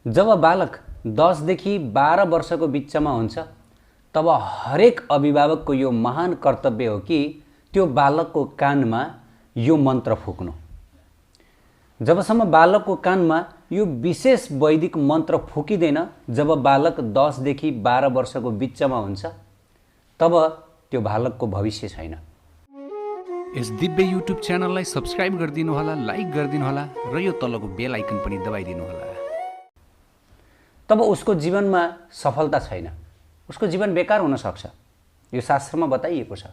जब बालक 10 देखि 12 वर्षको बिचमा हुन्छ तब हरेक अभिभावकको यो महान कर्तव्य हो कि त्यो बालकको कानमा यो मन्त्र फुक्नु। जबसम्म बालकको कानमा यो विशेष वैदिक मन्त्र फुकिँदैन, जब बालक 10 देखि 12 वर्षको बिचमा हुन्छ तब त्यो बालकको भविष्य छैन। यस दिव्य युट्युब च्यानललाई सब्स्क्राइब गरिदिनु होला, लाइक गरिदिनु होला र यो तलको बेल आइकन पनि दबाइदिनु होला। तब उसको जीवनमा सफलता छैन, उसको जीवन बेकार हुन सक्छ। यो शास्त्रमा बताइएको छ।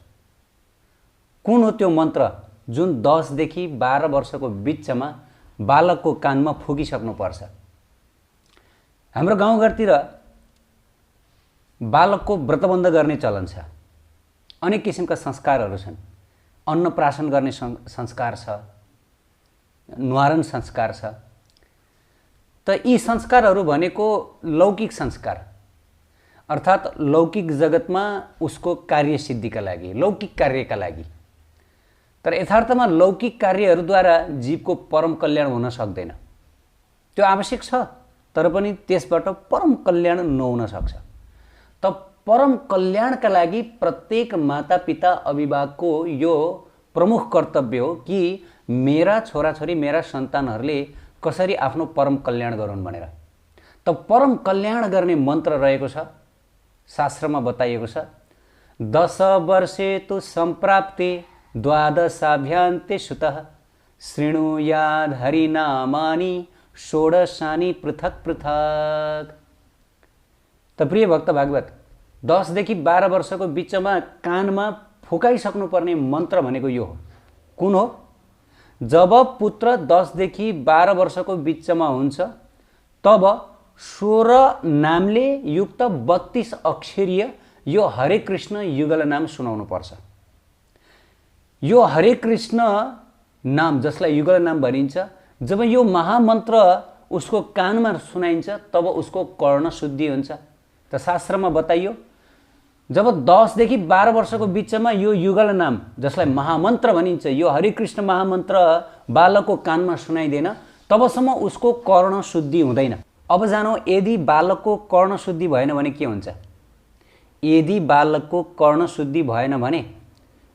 कुन हो त्यो मन्त्र जुन 10 देखि 12 वर्षको बिचमा बालकको कानमा फुकिसक्नुपर्छ? हाम्रो गाउँघरतिर बालकको व्रतबन्ध गर्ने चलन छ। अनेक किसिमका संस्कारहरू छन्। अन्नप्राशन गर्ने संस्कार छ, न्वारण संस्कार छ। त यी संस्कारहरू भनेको लौकिक संस्कार, अर्थात् लौकिक जगतमा उसको कार्यसिद्धिका लागि, लौकिक कार्यका लागि। तर यथार्थमा लौकिक कार्यहरूद्वारा जीवको परम कल्याण हुन सक्दैन। त्यो आवश्यक छ, तर पनि त्यसबाट परम कल्याण नहुन सक्छ। त परम कल्याणका लागि प्रत्येक मातापिता अभिभावकको यो प्रमुख कर्तव्य हो कि मेरा छोराछोरी, मेरा सन्तानहरूले कसरी आफ्नो परम कल्याण गरून् भनेर। त परम कल्याण गर्ने मन्त्र रहेको छ, शास्त्रमा बताइएको छ। 10 वर्षे तु सम्प्राप्ते द्वादशाभ्यान्ते सुतः शृणुयाद् हरिनामानि षोडशानि पृथक पृथक। त प्रिय भक्त भागवत, 10 देखि 12 वर्षको बिचमा कानमा फुकाइसक्नुपर्ने मन्त्र भनेको यो हो। कुन हो? जब पुत्र 10 देखि 12 वर्षको बिचमा हुन्छ तब 16 नामले युक्त 32 अक्षरीय यो हरे कृष्ण युगल नाम सुनाउनु पर्छ। यो हरे कृष्ण नाम, जसलाई युगल नाम भनिन्छ, जब यो महामन्त्र उसको कानमा सुनाइन्छ तब उसको कर्ण शुद्धि हुन्छ। त शास्त्रमा बताइयो, जब 10 देखि 12 वर्षको बिचमा यो युगल नाम, जसलाई महामन्त्र भनिन्छ, यो हरे कृष्ण महामन्त्र बालकको कानमा सुनाइदैन तबसम्म उसको कर्ण शुद्धि हुँदैन। अब जानौँ, यदि बालकको कर्ण शुद्धि भएन भने के हुन्छ? यदि बालकको कर्ण शुद्धि भएन भने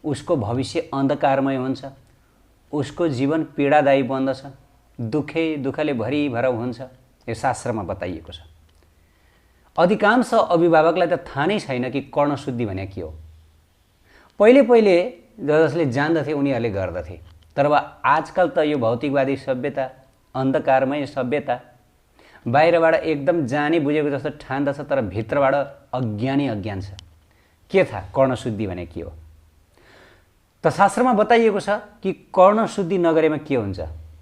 उसको भविष्य अन्धकारमय हुन्छ, उसको जीवन पीडादायी बन्दछ, दुःखले भरिभर हुन्छ। यो शास्त्रमा बताइएको छ। अधिकांश अभिभावकलाई त थाहा नै छैन कि कर्ण शुद्धि भने के हो। पहिले जसले जान्दथे उनीहरूले गर्दथे। तर अब आजकल त यो भौतिकवादी सभ्यता, अन्धकारमय सभ्यता, बाहिरबाट एकदम जाने बुझेको जस्तो ठान्दछ, तर भित्रबाट अज्ञान छ। के थाहा कर्ण शुद्धि भने के हो? त शास्त्रमा बताइएको छ कि कर्ण शुद्धि नगरेमा के हुन्छ?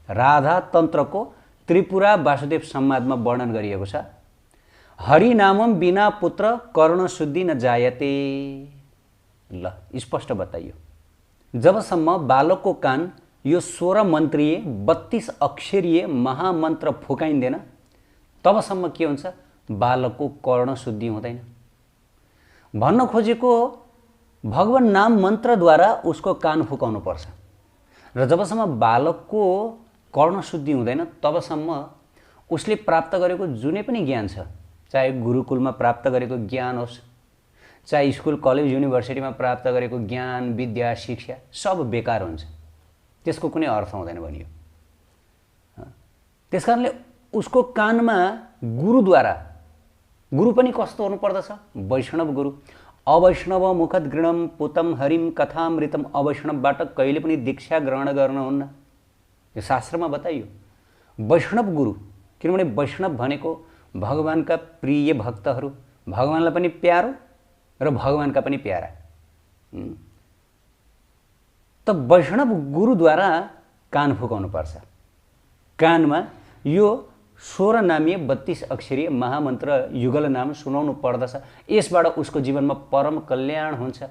राधा तन्त्रको त्रिपुरा वासुदेव संवादमा वर्णन गरिएको छ। हरिनामम बिना पुत्र कर्ण शुद्धि न जायते। ल, स्पष्ट बताइयो। जबसम्म बालकको कान यो 16 मन्त्रीय 32 अक्षरीय महामन्त्र फुकाइँदैन तबसम्म के हुन्छ? बालकको कर्ण शुद्धि हुँदैन। भन्न खोजेको भगवान नाम मन्त्रद्वारा उसको कान फुकाउनु पर्छ। र जबसम्म बालकको कर्ण शुद्धि हुँदैन तबसम्म उसले प्राप्त गरेको जुनै पनि ज्ञान छ, चाहे गुरुकुलमा प्राप्त गरेको ज्ञान होस्, चाहे स्कुल कलेज युनिभर्सिटीमा प्राप्त गरेको ज्ञान विद्या शिक्षा, सब बेकार हुन्छ। त्यसको कुनै अर्थ हुँदैन भनियो। त्यसकारणले उसको कानमा गुरुद्वारा, गुरु पनि कस्तो हुनुपर्दछ? वैष्णव गुरु। अवैष्णव मुखद गृणम पुतम हरिम कथामृतम। अवैष्णवबाट कहिले पनि दीक्षा ग्रहण गर्नुहुन्न। यो शास्त्रमा बताइयो। वैष्णव गुरु, किनभने वैष्णव भनेको भगवानका प्रिय भक्तहरू, भगवानलाई पनि प्यारो र भगवानका पनि प्यारा। त वैष्णव गुरुद्वारा कान फुकाउनु पर्छ। कानमा यो 16 नामीय 32 अक्षरीय महामन्त्र युगल नाम सुनाउनु पर्दछ। यसबाट उसको जीवनमा परम कल्याण हुन्छ,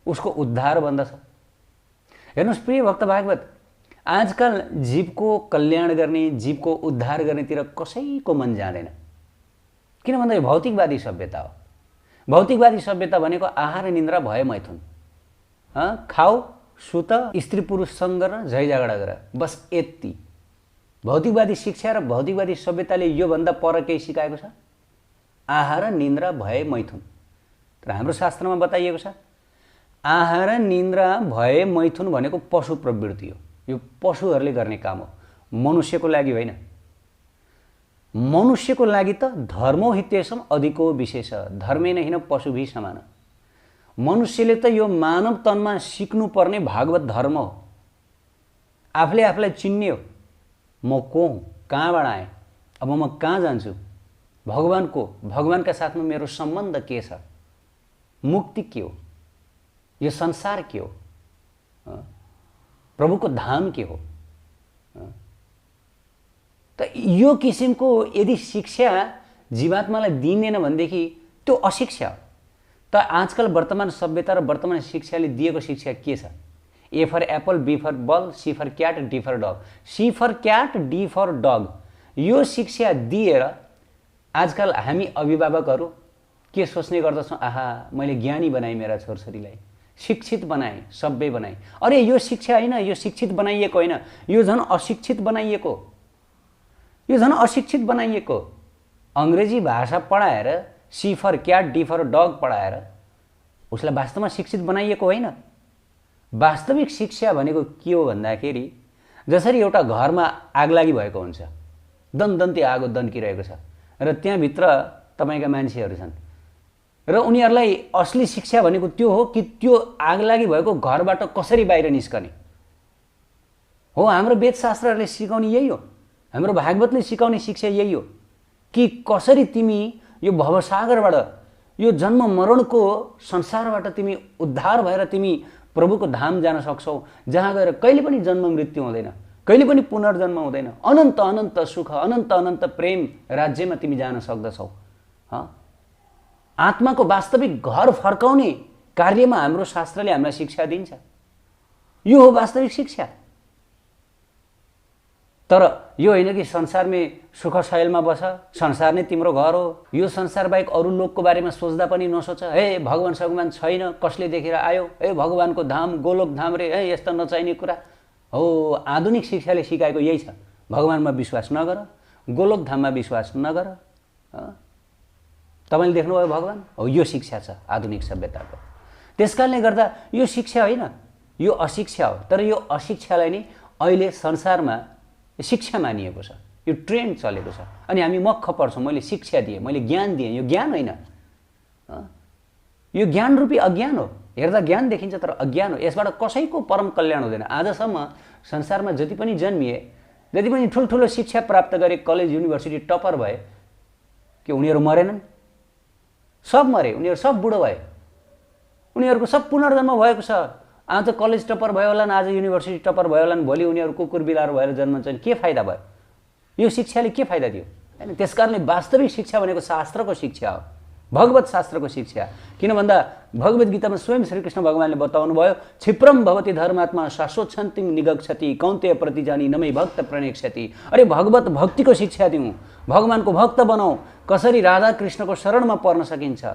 उसको उद्धार बन्दछ। हेर्नुहोस् प्रिय भक्त भागवत, आजकल जीवको कल्याण गर्ने, जीवको उद्धार गर्नेतिर कसैको मन जाँदैन। किन भन्दा यो भौतिकवादी सभ्यता हो। भौतिकवादी सभ्यता भनेको आहार निन्द्रा भय मैथुन, खाऊ सुत, स्त्री पुरुषसँग र झैझगडा गर, बस यति। भौतिकवादी शिक्षा र भौतिकवादी सभ्यताले योभन्दा पर केही सिकाएको छ? आहार निन्द्रा भए मैथुन। तर हाम्रो शास्त्रमा बताइएको छ आहार निन्द्रा भए मैथुन भनेको पशु प्रवृत्ति हो। यो पशुहरूले गर्ने काम हो, मनुष्यको लागि होइन। मनुष्यको लागि त धर्मो हितेशम अधिको विशेष, धर्मेन हिन पशु भी समान। मनुष्यले त यो मानव तनमा सिक्नुपर्ने भागवत धर्म हो। आफूले आफूलाई चिन्ने हो, म को हुँ, कहाँबाट आएँ, अब म कहाँ जान्छु, भगवानका साथमा मेरो सम्बन्ध के छ, मुक्ति के हो, यो संसार के हो, प्रभुको धाम के हो। त यो किसिमको यदि शिक्षा जीवात्मालाई दिँदैन भनेदेखि त्यो अशिक्षा हो। त आजकल वर्तमान सभ्यता र वर्तमान शिक्षाले दिएको शिक्षा के छ? A for apple, B for ball, C for cat, D for dog. C for cat, D for dog, यो शिक्षा दिएर आजकल हामी अभिभावकहरू के सोच्ने गर्दछौँ? आहा, मैले ज्ञानी बनाएँ मेरा छोरछोरीलाई, शिक्षित बनाएँ, सभ्य बनाएँ। अरे यो शिक्षा होइन, यो शिक्षित बनाइएको होइन, यो झन् अशिक्षित बनाइएको, यो झन् अशिक्षित बनाइएको। अङ्ग्रेजी भाषा पढाएर C for cat, D for dog पढाएर उसलाई वास्तवमा शिक्षित बनाइएको होइन। वास्तविक शिक्षा भनेको के हो भन्दाखेरि जसरी एउटा घरमा आगलागी भएको हुन्छ, दनदन्ती आगो दन्किरहेको छ र त्यहाँभित्र तपाईँका मान्छेहरू छन् र उनीहरूलाई असली शिक्षा भनेको त्यो हो कि त्यो आगलागी भएको घरबाट कसरी बाहिर निस्कने हो। हाम्रो वेदशास्त्रहरूले सिकाउने यही हो, हाम्रो भागवतले सिकाउने शिक्षा यही हो कि कसरी तिमी यो भवसागरबाट, यो जन्म मरणको संसारबाट तिमी उद्धार भएर तिमी प्रभुको धाम जान सक्छौ, जहाँ गएर कहिले पनि जन्म मृत्यु हुँदैन, कहिले पनि पुनर्जन्म हुँदैन, अनन्त अनन्त सुख, अनन्त अनन्त प्रेम राज्यमा तिमी जान सक्दछौ। आत्माको वास्तविक घर फर्काउने कार्यमा हाम्रो शास्त्रले हामीलाई शिक्षा दिन्छ। यो हो वास्तविक शिक्षा। तर यो होइन कि संसारमै सुख शैलमा बस, संसार नै तिम्रो घर हो, यो संसार बाहेक अरू लोकको बारेमा सोच्दा पनि नसोच, हे भगवान सगवान छैन, कसले देखेर आयो, हे भगवानको धाम गोलोक धाम रे, हे यस्ता नचाहिने कुरा हो। आधुनिक शिक्षाले सिकाएको यही छ, भगवानमा विश्वास नगर, गोलोक धाममा विश्वास नगर। तपाईँले देख्नुभयो भगवान हो, यो शिक्षा छ आधुनिक सभ्यताको। त्यसकारणले गर्दा यो शिक्षा होइन, यो अशिक्षा हो। तर यो अशिक्षालाई नै अहिले संसारमा शिक्षा मानिएको छ, यो ट्रेन्ड चलेको छ। अनि हामी मक्ख पर्छौँ, मैले शिक्षा दिएँ, मैले ज्ञान दिएँ। यो ज्ञान होइन, यो ज्ञान रूपी अज्ञान हो। हेर्दा ज्ञान देखिन्छ तर अज्ञान हो। यसबाट कसैको परम कल्याण हुँदैन। आजसम्म संसारमा जति पनि जन्मिए, जति पनि ठुल्ठुलो शिक्षा प्राप्त गरे, कलेज युनिभर्सिटी टपर भए, के उनीहरू मरेनन्? सब मरे, उनीहरू सब बुढो भए, उनीहरूको सब पुनर्जन्म भएको छ। आज कलेज टपर भयो होला, आज युनिभर्सिटी टपर भयो होला, भोलि उनीहरू कुकुर बिलार भएर जन्मन्छन्। के फाइदा भयो? यो शिक्षाले के फाइदा दियो? हैन। त्यसकारणले वास्तविक शिक्षा भनेको शास्त्रको शिक्षा हो, भगवत शास्त्रको शिक्षा। किन भन्दा भगवत गीतामा स्वयं श्रीकृष्ण भगवानले बताउनु भयो, क्षिप्रम भवति धर्मात्मा शाश्वत शान्तिम निगच्छति कौन्तेय प्रतिजानी नमै भक्त प्रणेक्षति। अरे भगवत भक्तिको शिक्षा दिउँ, भगवानको भक्त बनाऊ, कसरी राधा कृष्णको शरणमा पर्न सकिन्छ,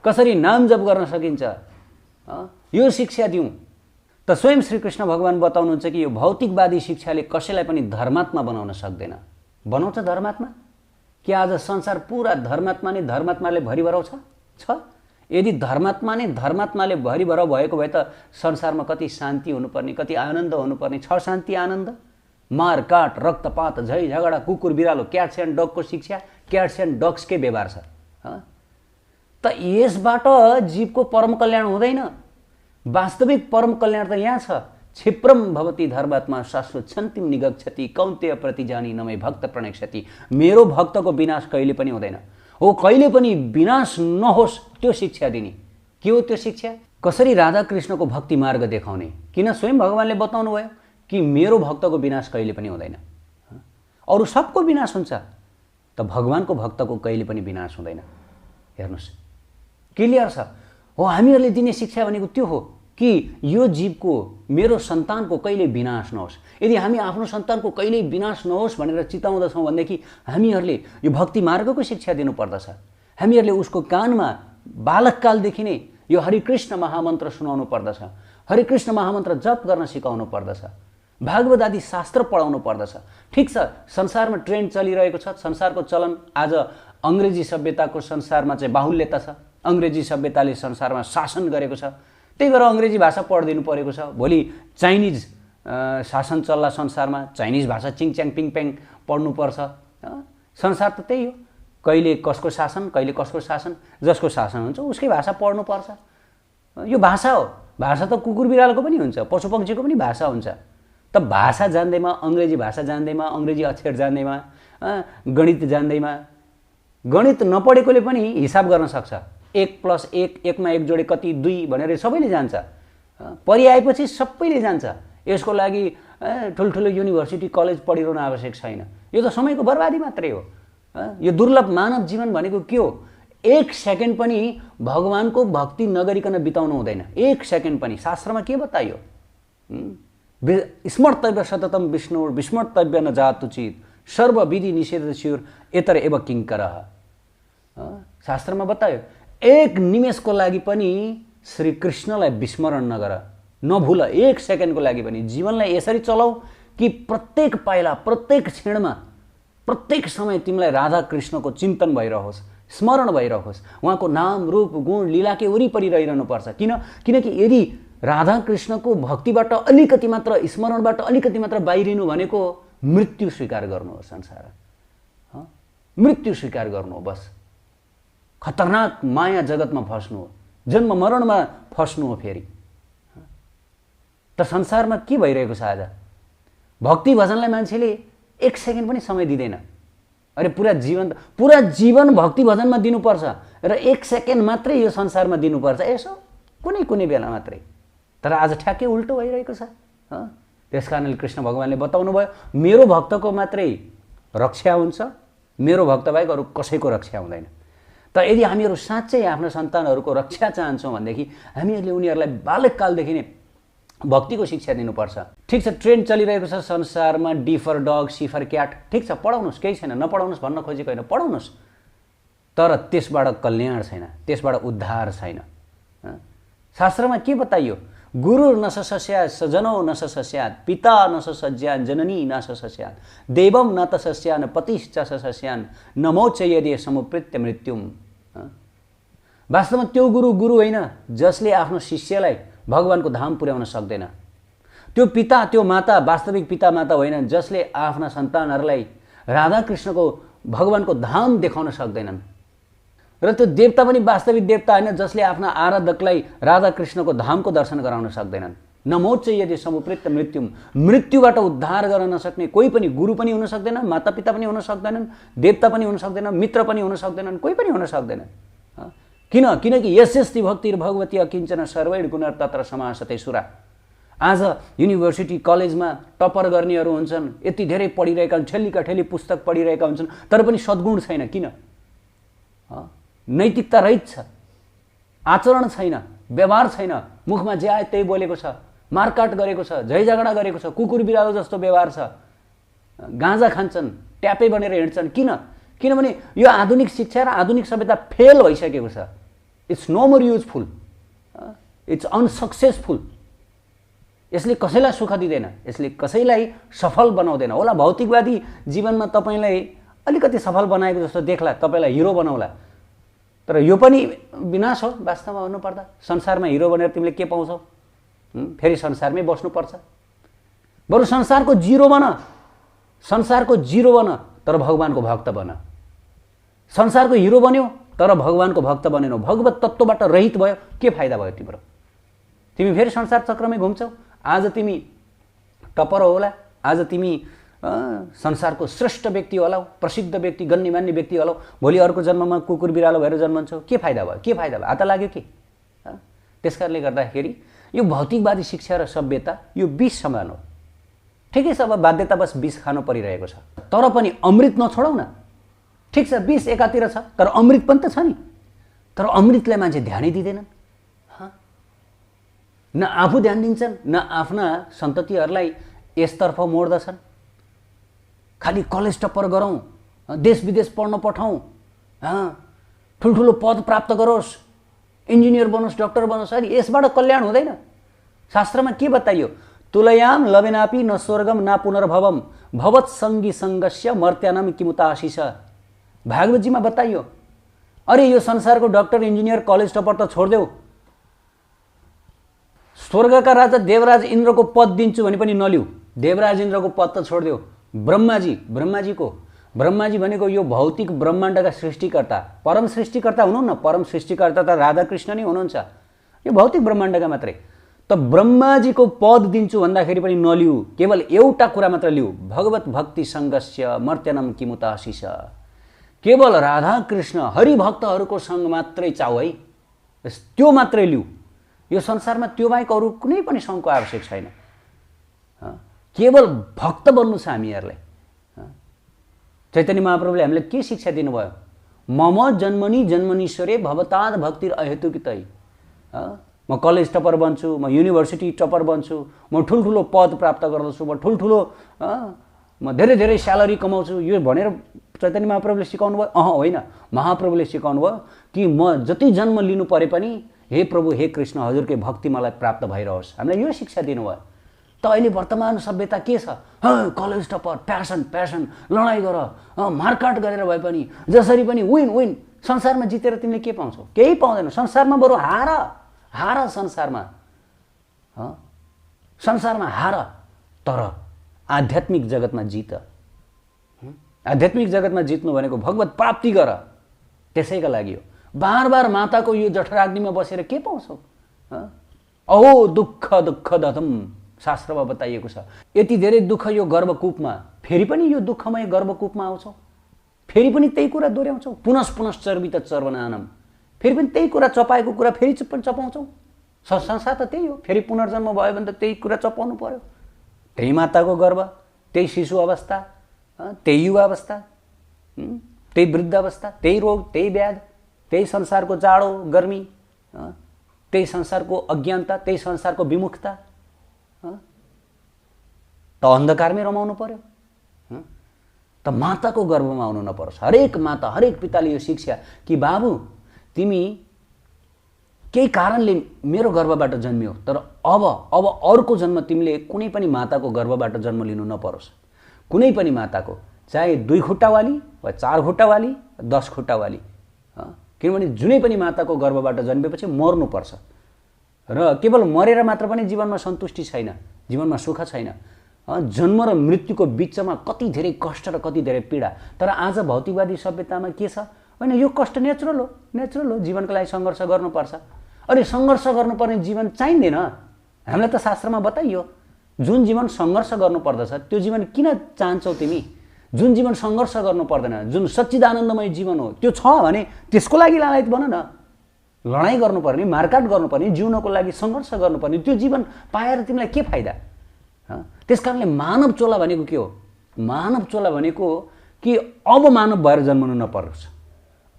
कसरी नाम जप गर्न सकिन्छ, यो शिक्षा दिउँ। त स्वयं श्रीकृष्ण भगवान बताउनुहुन्छ कि यो भौतिकवादी शिक्षाले कसैलाई पनि धर्मात्मा बनाउन सक्दैन। बनाउँछ धर्मात्मा? कि आज संसार पुरा धर्मात्मा नै धर्मात्माले भरिभराउ छ? यदि धर्मात्मा नै धर्मात्माले भरिभराउ भएको भए त संसारमा कति शान्ति हुनुपर्ने, कति आनन्द हुनुपर्ने। छ शान्ति आनन्द? मारकाट, रक्तपात, झै झगडा, कुकुर बिरालो, क्याट्स एन्ड डगको शिक्षा, क्याट्स एन्ड डग्सकै व्यवहार छ। त यसबाट जीवको परम कल्याण हुँदैन। वास्तविक परम कल्याण त यहाँ छ। क्षिप्रम भवति धर्मात्मा शाश्वत शान्तिम निगच्छति कौन्तेय प्रतिजानी नमै भक्त प्रणेक्षति। मेरो भक्तको विनाश कहिले पनि हुँदैन। हो, कहिले पनि विनाश नहोस् त्यो शिक्षा दिने। के हो त्यो शिक्षा? कसरी राधा कृष्णको भक्ति मार्ग देखाउने। किन स्वयं भगवानले बताउनु भयो कि मेरो भक्तको विनाश कहिले पनि हुँदैन। अरू सबको विनाश हुन्छ, त भगवानको भक्तको कहिले पनि विनाश हुँदैन। हेर्नुहोस्, क्लियर छ। हो, हामीहरूले दिने शिक्षा भनेको त्यो हो कि यो जीवको, मेरो सन्तानको कहिले विनाश नहोस्। यदि हामी आफ्नो सन्तानको कहिले विनाश नहोस् भनेर चिताउँदछौँ भनेदेखि हामीहरूले यो भक्ति मार्गको शिक्षा दिनुपर्दछ। हामीहरूले उसको कानमा बालककालदेखि नै यो हरिकृष्ण महामन्त्र सुनाउनु पर्दछ, हरिकृष्ण महामन्त्र जप गर्न सिकाउनु पर्दछ। भागवत आदि शास्त्र पढाउनु पर्दछ। ठिक छ, संसारमा ट्रेन्ड चलिरहेको छ, संसारको चलन आज अङ्ग्रेजी सभ्यताको संसारमा चाहिँ बाहुल्यता छ, अङ्ग्रेजी सभ्यताले संसारमा शासन गरेको छ, त्यही भएर अङ्ग्रेजी भाषा पढिदिनु परेको छ। भोलि चाइनिज शासन चल्ला संसारमा, चाइनिज भाषा चिङच्याङ पिङप्याङ पढ्नुपर्छ। संसार त त्यही हो, कहिले कसको शासन कहिले कसको शासन, जसको शासन हुन्छ उसकै भाषा पढ्नुपर्छ। यो भाषा हो, भाषा त कुकुर बिरालोको पनि हुन्छ, पशुपक्षीको पनि भाषा हुन्छ। त भाषा जान्दैमा, अङ्ग्रेजी भाषा जान्दैमा, अङ्ग्रेजी अक्षर जान्दैमा, गणित जान्दैमा, गणित नपढेकोले पनि हिसाब गर्न सक्छ। 1+1, 1 मा 1 जोडे कति, 2 भनेर सबैले जान्छ। परिआएपछि सबैले जान्छ। यसको लागि ठुल्ठुलो युनिभर्सिटी कलेज पढिरहनु आवश्यक छैन। यो त समयको बर्बादी मात्रै हो। यो दुर्लभ मानव जीवन भनेको के हो? 1 सेकेन्ड पनि भगवानको भक्ति नगरिकन बिताउनु हुँदैन। 1 सेकेन्ड पनि। शास्त्रमा के बताइयो? स्मर्तव्य सततम विष्णु विस्मर्तव्य न जातुचित सर्वविधि निषेधस्युर एतर एव किङ्करः। शास्त्रमा बतायो 1 निमेषको लागि पनि श्री कृष्णलाई विस्मरण नगर, नभुल। 1 सेकेन्डको लागि पनि जीवनलाई यसरी चलाऊ कि प्रत्येक पाइला, प्रत्येक क्षणमा, प्रत्येक समय तिमीलाई राधा कृष्णको चिन्तन भइरहोस्, स्मरण भइरहोस्। उहाँको नाम रूप गुण लीलाकै वरिपरि रहिरहनुपर्छ। किनकि यदि राधा कृष्णको भक्तिबाट अलिकति मात्र, स्मरणबाट अलिकति मात्र बाहिरिनु भनेको मृत्यु स्वीकार गर्नु हो। संसार मृत्यु स्वीकार गर्नु हो। बस खतरनाक माया जगतमा फस्नु हो, जन्म मरणमा फस्नु हो। फेरि त संसारमा के भइरहेको छ आज? भक्ति भजनलाई मान्छेले 1 सेकेन्ड पनि समय दिँदैन। अरे पुरा जीवन भक्ति भजनमा दिनुपर्छ र 1 सेकेन्ड मात्रै यो संसारमा दिनुपर्छ, यसो कुनै बेला मात्रै। तर आज ठ्याक्कै उल्टो भइरहेको छ। त्यस कारणले कृष्ण भगवानले बताउनु भयो, मेरो भक्तको मात्रै रक्षा हुन्छ, मेरो भक्त बाहेक अरू कसैको रक्षा हुँदैन। त यदि हामीहरू साँच्चै आफ्ना सन्तानहरूको रक्षा चाहन्छौँ भनेदेखि हामीहरूले उनीहरूलाई बालककालदेखि नै भक्तिको शिक्षा दिनुपर्छ। ठिक छ, ट्रेन्ड चलिरहेको छ संसारमा, D for dog, C for cat. ठिक छ, पढाउनुहोस्, केही छैन, नपढाउनुहोस् भन्न खोजेको होइन, पढाउनुहोस्। तर त्यसबाट कल्याण छैन, त्यसबाट उद्धार छैन। शास्त्रमा के बताइयो? गुरु न सस्यात्, सजनो न सस्यात्, पिता न सस्यान्, जननी न सस्यात्, देवम न तस्यान्, पतिश्च सस्यान्, नमोच यदि समुपृत्य मृत्युम। वास्तवमा त्यो गुरु होइन जसले आफ्नो शिष्यलाई भगवानको धाम पुर्याउन सक्दैन। त्यो पिता, त्यो माता वास्तविक पिता माता होइन जसले आफ्ना सन्तानहरूलाई राधा कृष्णको भगवानको धाम देखाउन सक्दैनन्। र त्यो देवता पनि वास्तविक देवता होइन जसले आफ्ना आराधकलाई राधा कृष्णको धामको दर्शन गराउन सक्दैनन्। नमोच यदि समुपृत्य मृत्युम। मृत्युबाट उद्धार गर्न नसक्ने कोही पनि गुरु पनि हुन सक्दैन, माता पिता पनि हुन सक्दैनन्, देवता पनि हुन सक्दैनन्, मित्र पनि हुन सक्दैनन्, कोही पनि हुन सक्दैन। किनकि यस्यस्ति भक्तिर् भगवती अकिञ्चन सर्वैर् गुणैः तत्र समासते सुरा। आज युनिभर्सिटी कलेजमा टपर गर्नेहरू हुन्छन्, यति धेरै पढिरहेका हुन्छन्, ठेलीका ठेली पुस्तक पढिरहेका हुन्छन्, तर पनि सद्गुण छैन। किन? नैतिकता रहित छ, आचरण छैन, व्यवहार छैन, मुखमा जे आए त्यही बोलेको छ, मारकाट गरेको छ, झैझगडा गरेको छ, कुकुर बिरालो जस्तो व्यवहार छ, गाँजा खान्छन्, ट्यापे बनेर हिँड्छन्। किनभने यो आधुनिक शिक्षा र आधुनिक सभ्यता फेल भइसकेको छ। It's no more useful, it's unsuccessful. यसले कसैलाई सुख दिँदैन, यसले कसैलाई सफल बनाउँदैन। होला भौतिकवादी जीवनमा तपाईँलाई अलिकति सफल बनाएको जस्तो देख्ला, तपाईँलाई हिरो बनाउला, तर यो पनि विनाश हो वास्तवमा भन्नुपर्दा। संसारमा हिरो बनेर तिमीले के पाउँछौ? फेरि संसारमै बस्नुपर्छ। बरु संसारको जिरो बन, संसारको जिरो बन, तर भगवानको भक्त बन। संसारको हिरो बन्यो तर भगवानको भक्त बनेनौ, भगवत तत्त्वबाट रहित भयो, के फाइदा भयो तिम्रो? तिमी फेरि संसार चक्रमै घुम्छौ। आज तिमी टपर होला, आज तिमी संसारको श्रेष्ठ व्यक्ति होलाउ, प्रसिद्ध व्यक्ति, गण्यमान्य व्यक्ति होलाउ, भोलि अर्को जन्ममा कुकुर बिरालो भएर जन्मन्छौ, के फाइदा भयो? के फाइदा भयो? हात लाग्यो के? त्यसकारणले गर्दाखेरि यो भौतिकवादी शिक्षा र सभ्यता यो विष समान हो। ठिकै छ, अब बाध्यतावश विष खानु परिरहेको छ, तर पनि अमृत नछोडौ न। ठिक छ, विष एकातिर छ तर अमृत पनि त छ नि। तर अमृतलाई मान्छे ध्यानै दिँदैनन्। न आफू ध्यान दिन्छन्, न आफ्ना सन्ततिहरूलाई यसतर्फ मोड्दछन्। खालि कलेज टप्पर गरौँ, देश विदेश पढ्न पठाउँ, ठुल्ठुलो पद प्राप्त गरोस्, इन्जिनियर बनोस्, डक्टर बनोस्, अनि यसबाट कल्याण हुँदैन। शास्त्रमा के बताइयो? तुलयाम लवेनापि न स्वर्गम न पुनर्भवम भवत्संगी संगस्य मर्त्यानम किमुताशिष। भागवत जी में बताइयो। अरे यो संसारको डॉक्टर इंजीनियर कॉलेज टपर त छोड्देऊ, स्वर्गका राजा देवराज इन्द्रको पद दिन्छु भने पनि नलिऊ, देवराज इन्द्रको पद त छोड्देऊ। ब्रह्माजी भनेको यो भौतिक ब्रह्माण्डका सृष्टिकर्ता, परम सृष्टिकर्ता हुनुहुन्न, परम सृष्टिकर्ता त राधाकृष्ण नै हुनुहुन्छ, यो भौतिक ब्रह्माण्डका मात्रै। त ब्रह्माजीको पद दिन्छु भन्दाखेरि पनि नलिऊ, केवल एउटा कुरा मात्र लिऊ, भगवत भक्ति सङ्गस्य मर्त्यनम किमुताशिष। केवल राधाकृष्ण हरिभक्तहरूको सङ्ग मात्रै चाउ है, त्यो मात्रै लिऊ। यो संसारमा त्यो बाहेक अरू कुनै पनि सङ्घको आवश्यक छैन। केवल भक्त बन्नु छ हामीहरूलाई। चैतन्य महाप्रभुले हामीलाई के शिक्षा दिनुभयो? मम जन्मनी जन्मनीश्वरे भवताद भक्तिर अहेतुकितै। म कलेज टपर बन्छु, म युनिभर्सिटी टपर बन्छु, म ठुल्ठुलो पद प्राप्त गर्दछु, म ठुल्ठुलो म धेरै धेरै स्यालेरी कमाउँछु, यो भनेर चैतन्य महाप्रभुले सिकाउनु भयो? होइन, महाप्रभुले सिकाउनु भयो कि म जति जन्म लिनु परे पनि हे प्रभु हे कृष्ण हजुरकै भक्ति मलाई प्राप्त भइरहोस्। हामीलाई यो शिक्षा दिनुभयो। त अहिले वर्तमान सभ्यता के छ? कलेज टपर, प्यासन, लडाइँ गर, मारकाट गरेर भए पनि जसरी पनि विन। संसारमा जितेर तिमीले के पाउँछौ? केही पाउँदैनौ। संसारमा बरु हार संसारमा हार, तर आध्यात्मिक जगतमा जित। आध्यात्मिक जगतमा जित्नु भनेको भगवत प्राप्ति गर, त्यसैका लागि हो। बार माताको यो जठराग्निमा बसेर के पाउँछौ? अहो दुःख दधम, शास्त्रमा बताइएको छ। यति धेरै दुःख यो गर्भकूपमा, फेरि पनि यो दुःखमय गर्भकूपमा आउँछौ, फेरि पनि त्यही कुरा दोहोऱ्याउँछौ। पुनः चर्वित चर्वनानम, फेरि पनि त्यही कुरा चपाएको कुरा फेरि पनि चपाउँछौ। संसार त त्यही हो, फेरि पुनर्जन्म भयो भने त त्यही कुरा चपाउनु पर्यो। त्यही माताको गर्भ, त्यही शिशु अवस्था, त्यही युवा अवस्था, त्यही वृद्ध अवस्था, त्यही रोग, त्यही व्याध, त्यही संसारको जाडो गर्मी, त्यही संसारको अज्ञानता, त्यही संसारको विमुखता, त अन्धकारमै रमाउनु पर्यो। त माताको गर्भमा आउनु नपरोस्। हरेक माता, हरेक पिताले यो शिक्षा कि बाबु तिमी केही कारणले मेरो गर्भबाट जन्मियो, तर अब अर्को जन्म तिमीले कुनै पनि माताको गर्भबाट जन्म लिनु नपरोस्। कुनै पनि माताको, चाहे 2 खुट्टावाली वा 4 खुट्टावाली, 10 खुट्टावाली, किनभने जुनै पनि माताको गर्भबाट जन्मेपछि मर्नुपर्छ। र केवल मरेर मात्र पनि जीवनमा सन्तुष्टि छैन, जीवनमा सुख छैन। जन्म र मृत्युको बिचमा कति धेरै कष्ट र कति धेरै पीडा। तर आज भौतिकवादी सभ्यतामा के छ? होइन, यो कष्ट नेचुरल हो, जीवनको लागि सङ्घर्ष गर्नुपर्छ। अरे सङ्घर्ष गर्नुपर्ने जीवन चाहिँदैन? हामीलाई त शास्त्रमा बताइयो, जुन जीवन सङ्घर्ष गर्नुपर्दछ त्यो जीवन किन चाहन्छौ तिमी? जुन जीवन सङ्घर्ष गर्नु पर्दैन, जुन सच्चिदानन्दमय जीवन हो, त्यो छ भने त्यसको लागि लालायत बन न। लडाइँ गर्नुपर्ने, मारकाट गर्नुपर्ने, जिउनको लागि सङ्घर्ष गर्नुपर्ने त्यो जीवन पाएर तिमीलाई के फाइदा? त्यसकारणले मानव चोला भनेको के हो? मानव चोला भनेको कि अब मानव भएर जन्मनु नपरोस्।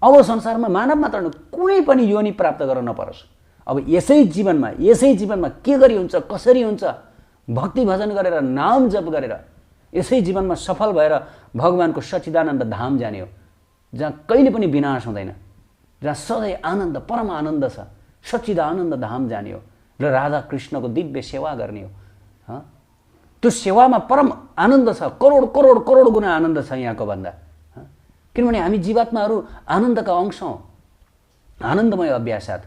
अब संसारमा मानव मात्र कुनै पनि योनि प्राप्त गर्न नपरोस्। अब यसै जीवनमा के गरी हुन्छ, कसरी हुन्छ, भक्ति भजन गरेर, नाम जप गरेर यसै जीवनमा सफल भएर भगवानको सच्चिदानन्द धाम जाने हो, जहाँ कहिले पनि विनाश हुँदैन, जहाँ सधैँ आनन्द, परम आनन्द छ, सच्चिदानन्द धाम जाने हो र राधा कृष्णको दिव्य सेवा गर्ने हो। त्यो सेवामा परम आनन्द छ, करोड गुणा आनन्द छ यहाँको भन्दा। किनभने हामी जीवात्माहरू आनन्दका अंश हौँ, आनन्दमय अभ्यासात।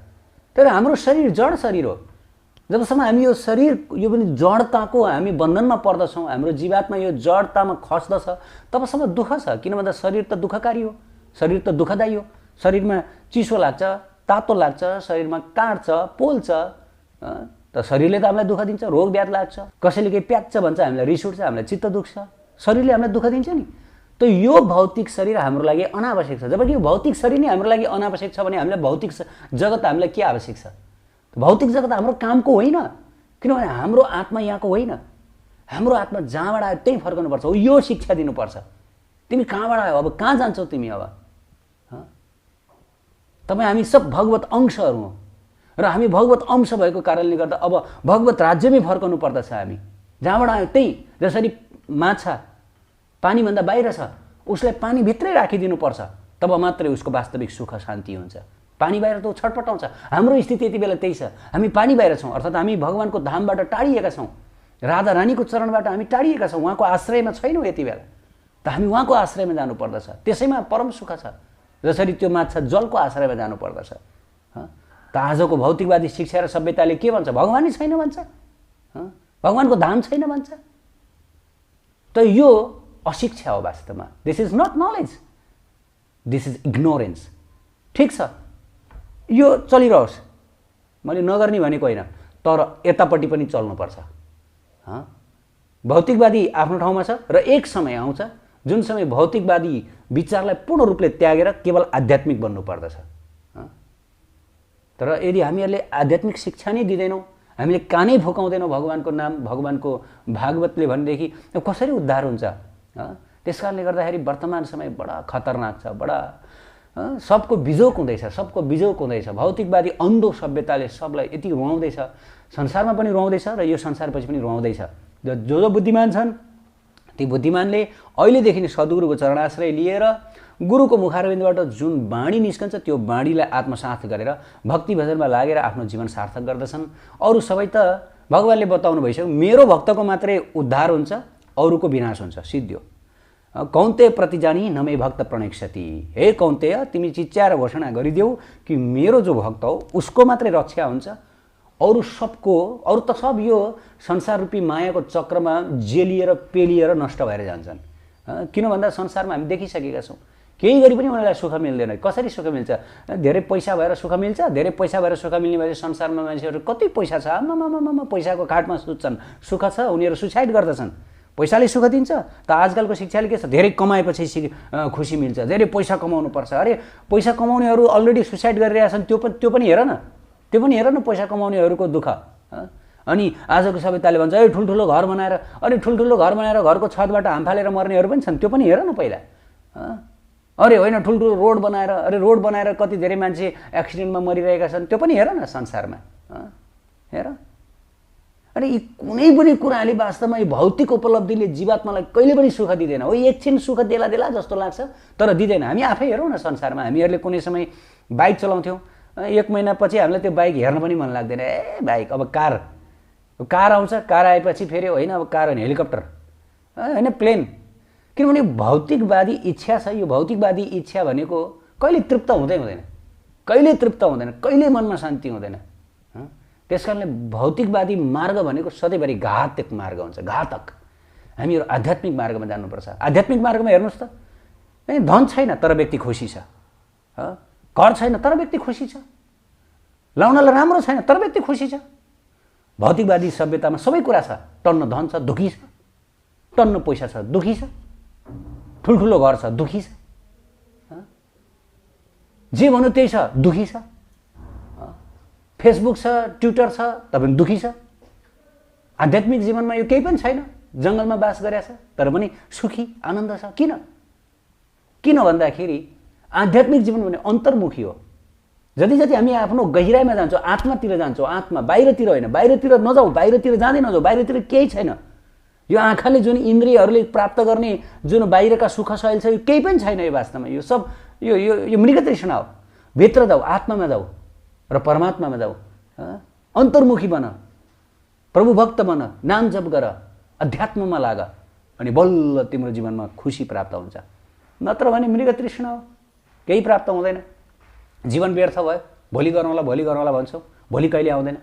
तर हाम्रो शरीर जड शरीर हो। जबसम्म हामी यो शरीर, यो पनि जडताको हामी बन्धनमा पर्दछौँ, हाम्रो जीवात्मा यो जडतामा खस्दछ, तबसम्म दुःख छ। किन भन्दा शरीर त दुःखकारी हो, शरीर त दुःखदायी हो। शरीरमा चिसो लाग्छ, तातो लाग्छ, शरीरमा काट्छ, पोल्छ, त शरीरले त हामीलाई दुःख दिन्छ, रोग व्याध लाग्छ। कसैले केही प्याच्छ भन्छ, हामीलाई रिस उठ्छ, हामीलाई चित्त दुख्छ, शरीरले हामीलाई दुःख दिन्छ नि। त यो भौतिक शरीर हाम्रो लागि अनावश्यक छ। जबकि यो भौतिक शरीर नै हाम्रो लागि अनावश्यक छ भने हामीलाई भौतिक जगत हामीलाई के आवश्यक छ? भौतिक जगत हाम्रो कामको होइन, किनभने हाम्रो आत्मा यहाँको होइन। हाम्रो आत्मा जहाँबाट आयो त्यही फर्कनुपर्छ। यो शिक्षा दिनुपर्छ। तिमी कहाँबाट आयो, अब कहाँ जान्छौ तिमी? अब तपाईँ हामी सब भगवत अंशहरू हौँ र हामी भगवत अंश भएको कारणले गर्दा अब भगवत राज्यमै फर्कनु पर्दछ। हामी जहाँबाट आयो त्यही, जसरी माछा पानीभन्दा बाहिर छ, उसलाई पानीभित्रै राखिदिनुपर्छ, तब मात्रै उसको वास्तविक सुख शान्ति हुन्छ। पानी बाहिर त छटपटाउँछ। हाम्रो स्थिति यति बेला त्यही छ, हामी पानी बाहिर छौँ, अर्थात् हामी भगवानको धामबाट टाढिएका छौँ। राधा रानीको चरणबाट हामी टाढिएका छौँ, उहाँको आश्रयमा छैनौँ यति बेला, त हामी उहाँको आश्रयमा जानुपर्दछ। त्यसैमा परम सुख छ, जसरी त्यो माछा जलको आश्रयमा जानुपर्दछ। त आजको भौतिकवादी शिक्षा र सभ्यताले के भन्छ? भगवानै छैन भन्छ, भगवानको धाम छैन भन्छ। त यो अशिक्षा हो वास्तवमा। This is not knowledge, this is ignorance. ठिक छ, यो चलिरहोस्, मैले नगर्ने भनेको होइन, तर यतापट्टि पनि चल्नुपर्छ। भौतिकवादी आफ्नो ठाउँमा छ र एक समय आउँछ जुन समय भौतिकवादी विचारलाई पूर्ण रूपले त्यागेर केवल आध्यात्मिक बन्नुपर्दछ। तर यदि हामीहरूले आध्यात्मिक शिक्षा नै दिँदैनौँ, हामीले कानै फुकाउँदैनौँ भगवानको नाम, भगवानको भागवतले भनेदेखि कसरी उद्धार हुन्छ? त्यस कारणले गर्दाखेरि वर्तमान समय बडा खतरनाक छ, बडा सबको बिजोक हुँदैछ, सबको बिजोक हुँदैछ। भौतिकवादी अन्धो सभ्यताले सबलाई यति रुवाउँदैछ, संसारमा पनि रुवाउँदैछ र यो संसारपछि पनि रुवाउँदैछ। जो जो बुद्धिमान छन् ती बुद्धिमानले अहिलेदेखि नै सद्गुरुको चरणाश्रय लिएर गुरुको मुखारविन्दबाट जुन बाणी निस्कन्छ त्यो बाणीलाई आत्मसात गरेर भक्ति भजनमा लागेर आफ्नो जीवन सार्थक गर्दछन्। अरू सबै त भगवानले बताउनु भइसक्यो, मेरो भक्तको मात्रै उद्धार हुन्छ, अरूको विनाश हुन्छ, सिद्धियो। कौन्तेय प्रतिजानी नमे भक्त प्रणेक्षति। हे कौन्तेय, तिमी चिच्याएर घोषणा गरिदेऊ कि मेरो जो भक्त हो उसको मात्रै रक्षा हुन्छ, अरू सबको, अरू त सब यो संसार रूपी मायाको चक्रमा जेलिएर पेलिएर नष्ट भएर जान्छन्। किन भन्दा संसारमा हामी देखिसकेका छौँ, केही गरी पनि उनीहरूलाई सुख मिल्दैन। कसरी सुख मिल्छ? धेरै पैसा भएर सुख मिल्छ। धेरै पैसा भएर सुख मिल्ने भए संसारमा मान्छेहरू कति पैसा छ, आमामामा पैसाको खाटमा सुत्छन्, सुख छ, उनीहरू सुसाइड गर्दछन्। पैसाले सुख दिन्छ त? आजकलको शिक्षाले के छ? धेरै कमाएपछि खुसी मिल्छ, धेरै पैसा कमाउनु पर्छ। अरे पैसा कमाउनेहरू अलरेडी सुसाइड गरिरहेछन्, त्यो पनि हेर न, त्यो पनि हेर न पैसा कमाउनेहरूको दुःख। अनि आजको सभ्यताले भन्छ ए ठुल्ठुलो घर बनाएर, अनि ठुल्ठुलो घर बनाएर घरको छतबाट हाम फालेर मर्नेहरू पनि छन्, त्यो पनि हेर न पहिला। अरे होइन ठुल्ठुलो रोड बनाएर, अरे रोड बनाएर कति धेरै मान्छे एक्सिडेन्टमा मरिरहेका छन्, त्यो पनि हेर न संसारमा। हेर, अनि यी कुनै पनि कुराले वास्तवमा यो भौतिक उपलब्धिले जीवात्मालाई कहिले पनि सुख दिँदैन। हो एकछिन सुख देला देला जस्तो लाग्छ, तर दिँदैन। हामी आफै हेरौँ न संसारमा, हामीहरूले कुनै समय बाइक चलाउँथ्यौँ, 1 महिनापछि हामीलाई त्यो बाइक हेर्न पनि मन लाग्दैन। ए बाइक, अब कार आउँछ, कार आएपछि फेरि होइन अब कार होइन हेलिकप्टर, होइन प्लेन। किनभने भौतिकवादी इच्छा छ। यो भौतिकवादी इच्छा भनेको कहिले तृप्त हुँदैन, कहिले तृप्त हुँदैन, कहिले मनमा शान्ति हुँदैन। त्यस कारणले भौतिकवादी मार्ग भनेको सधैँभरि घातक मार्ग हुन्छ, घातक। हामीहरू आध्यात्मिक मार्गमा जानुपर्छ। आध्यात्मिक मार्गमा हेर्नुहोस् त, धन छैन तर व्यक्ति खुसी छ, घर छैन तर व्यक्ति खुसी छ, लाउनलाई राम्रो छैन तर व्यक्ति खुसी छ। भौतिकवादी सभ्यतामा सबै कुरा छ, टन्न धन छ दुखी छ, टन्न पैसा छ दुखी छ, ठुल्ठुलो घर छ दुखी छ, जे भन्यो त्यही छ दुखी छ, फेसबुक छ, ट्विटर छ तपाईँ दुखी छ। आध्यात्मिक जीवनमा यो केही पनि छैन, जङ्गलमा बास गरेछ तर पनि सुखी आनन्द छ। किन भन्दाखेरि आध्यात्मिक जीवन भने अन्तर्मुखी हो। जति जति हामी आफ्नो गहिराइमा जान्छौँ, आत्मातिर जान्छौँ, आत्मा बाहिरतिर होइन, बाहिरतिर नजाऊ, बाहिरतिर जाँदै नजाऊ, बाहिरतिर केही छैन। यो आँखाले जुन इन्द्रियहरूले प्राप्त गर्ने जुन बाहिरका सुख शैल छ यो केही पनि छैन। यो वास्तवमा यो सब यो मृग तृष्णा हो। भित्र जाऊ, आत्मामा जाऊ र परमात्मामा जाऊ, अन्तर्मुखी बन, प्रभु भक्त बन, नाम जप गर, अध्यात्ममा लाग, अनि बल्ल तिम्रो जीवनमा खुसी प्राप्त हुन्छ। नत्र भने मृग तृष्णा हो, केही प्राप्त हुँदैन, जीवन व्यर्थ भयो। भोलि गरौँला भन्छौ, भोलि कहिले आउँदैन।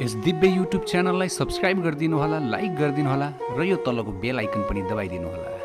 यस दिव्य युट्युब च्यानललाई सब्स्क्राइब गरिदिनु होला, लाइक गरिदिनु होला र यो तलको बेल आइकन पनि दबाइदिनु होला।